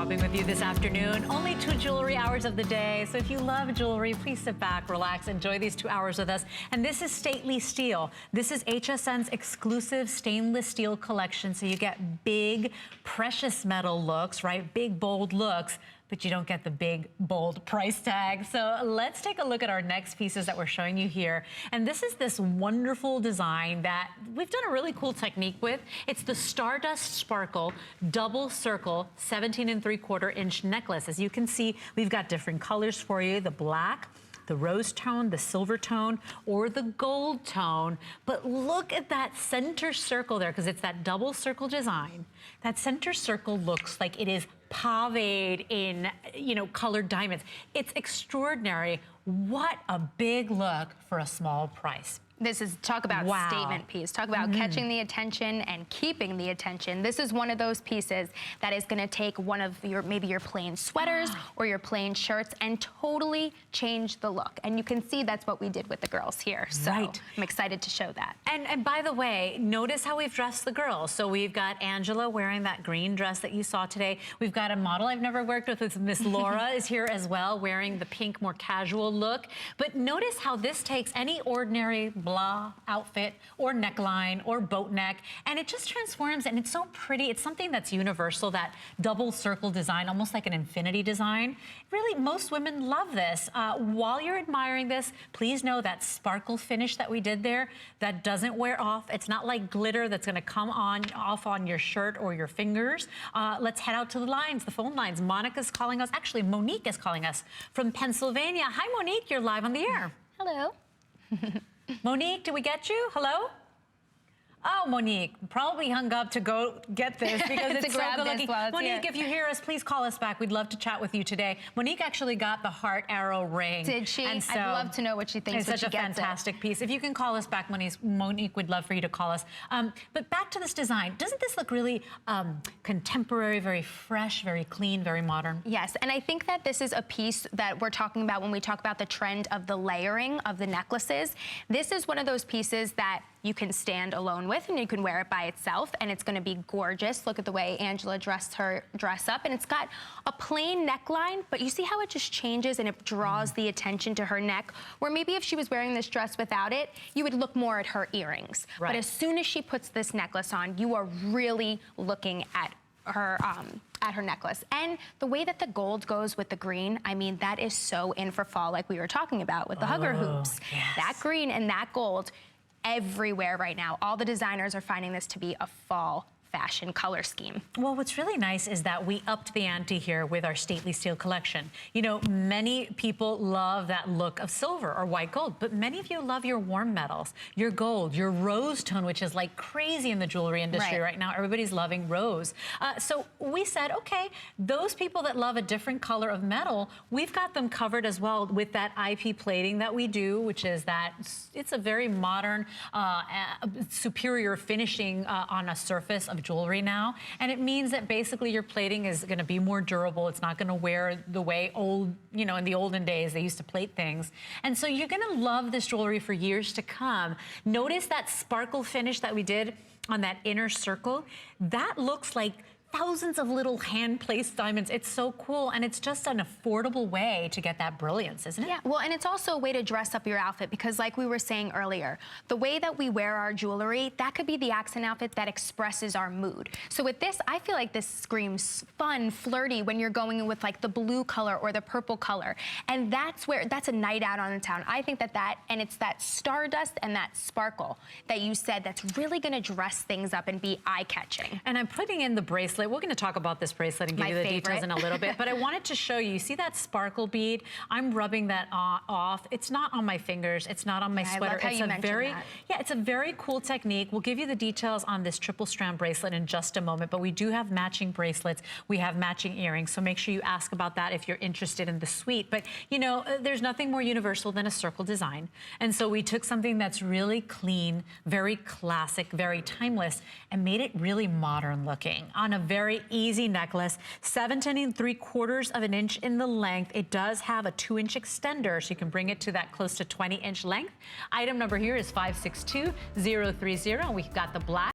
Shopping with you this afternoon. Only 2 jewelry hours of the day. So if you love jewelry, please sit back, relax, enjoy these 2 hours with us. And this is Stately Steel. This is HSN's exclusive stainless steel collection. So you get big, precious metal looks, right? Big, bold looks, but you don't get the big, bold price tag. So let's take a look at our next pieces that we're showing you here. And this is this wonderful design that we've done a really cool technique with. It's the Stardust Sparkle Double Circle 17 3/4 inch necklace. As you can see, we've got different colors for you, the black, the rose tone, the silver tone, or the gold tone. But look at that center circle there, because it's that double circle design. That center circle looks like it is paved in, colored diamonds. It's extraordinary. What a big look for a small price. This is, talk about statement piece. Talk about catching the attention and keeping the attention. This is one of those pieces that is gonna take one of your, maybe your plain sweaters or your plain shirts and totally change the look. And you can see that's what we did with the girls here. So I'm excited to show that. And by the way, notice how we've dressed the girls. So we've got Angela wearing that green dress that you saw today. We've got a model I've never worked with Miss Laura is here as well, wearing the pink, more casual look. But notice how this takes any ordinary blah outfit or neckline or boat neck, and it just transforms, and it's so pretty. It's something that's universal, that double circle design, almost like an infinity design. Really, most women love this. While you're admiring this, please know that sparkle finish that we did there, that doesn't wear off. It's not like glitter that's gonna come off on your shirt or your fingers. Let's head out to the lines, the phone lines. Monica's calling us, actually Monique is calling us from Pennsylvania. Hi Monique, you're live on the air. Hello. Monique, did we get you? Hello? Oh, Monique, probably hung up to go get this because it's so good looking. Monique, if you hear us, please call us back. We'd love to chat with you today. Monique actually got the heart arrow ring. Did she? And so I'd love to know what she thinks when she gets it. It's such a fantastic piece. If you can call us back, Monique, we'd love for you to call us. But back to this design. Doesn't this look really contemporary, very fresh, very clean, very modern? Yes, and I think that this is a piece that we're talking about when we talk about the trend of the layering of the necklaces. This is one of those pieces that you can stand alone with, and you can wear it by itself, and it's gonna be gorgeous. Look at the way Angela dressed her dress up, and it's got a plain neckline, but you see how it just changes and it draws the attention to her neck, where maybe if she was wearing this dress without it, you would look more at her earrings. But as soon as she puts this necklace on, you are really looking at her necklace. And the way that the gold goes with the green, I mean, that is so in for fall, like we were talking about with the hugger hoops. Yes. That green and that gold, everywhere right now. All the designers are finding this to be a fall fashion color scheme. Well, what's really nice is that we upped the ante here with our Stately Steel collection. You know, many people love that look of silver or white gold, but many of you love your warm metals, your gold, your rose tone, which is like crazy in the jewelry industry right now. Everybody's loving rose. So we said, okay, those people that love a different color of metal, we've got them covered as well with that IP plating that we do, which is that it's a very modern, superior finishing on a surface of jewelry now, and it means that basically your plating is going to be more durable. It's not going to wear the way in the olden days they used to plate things, and so you're going to love this jewelry for years to come. Notice that sparkle finish that we did on that inner circle. That looks like thousands of little hand-placed diamonds. It's so cool, and it's just an affordable way to get that brilliance, isn't it? Yeah, well, and it's also a way to dress up your outfit, because like we were saying earlier, the way that we wear our jewelry, that could be the accent outfit that expresses our mood. So with this, I feel like this screams fun, flirty when you're going in with like the blue color or the purple color. And that's a night out on the town. I think and it's that stardust and that sparkle that you said that's really gonna dress things up and be eye-catching. And I'm putting in the bracelet. We're going to talk about this bracelet and give you the details in a little bit, but I wanted to show you. See that sparkle bead? I'm rubbing that off. It's not on my fingers. It's not on my sweater. I love how you mentioned that. It's a very cool technique. We'll give you the details on this triple strand bracelet in just a moment, but we do have matching bracelets. We have matching earrings, so make sure you ask about that if you're interested in the suite. But you know, there's nothing more universal than a circle design, and so we took something that's really clean, very classic, very timeless, and made it really modern looking on a very easy necklace, 17 3/4 of an inch in the length. It does have a 2-inch extender, so you can bring it to that close to 20-inch length. Item number here is 562030. We've got the black.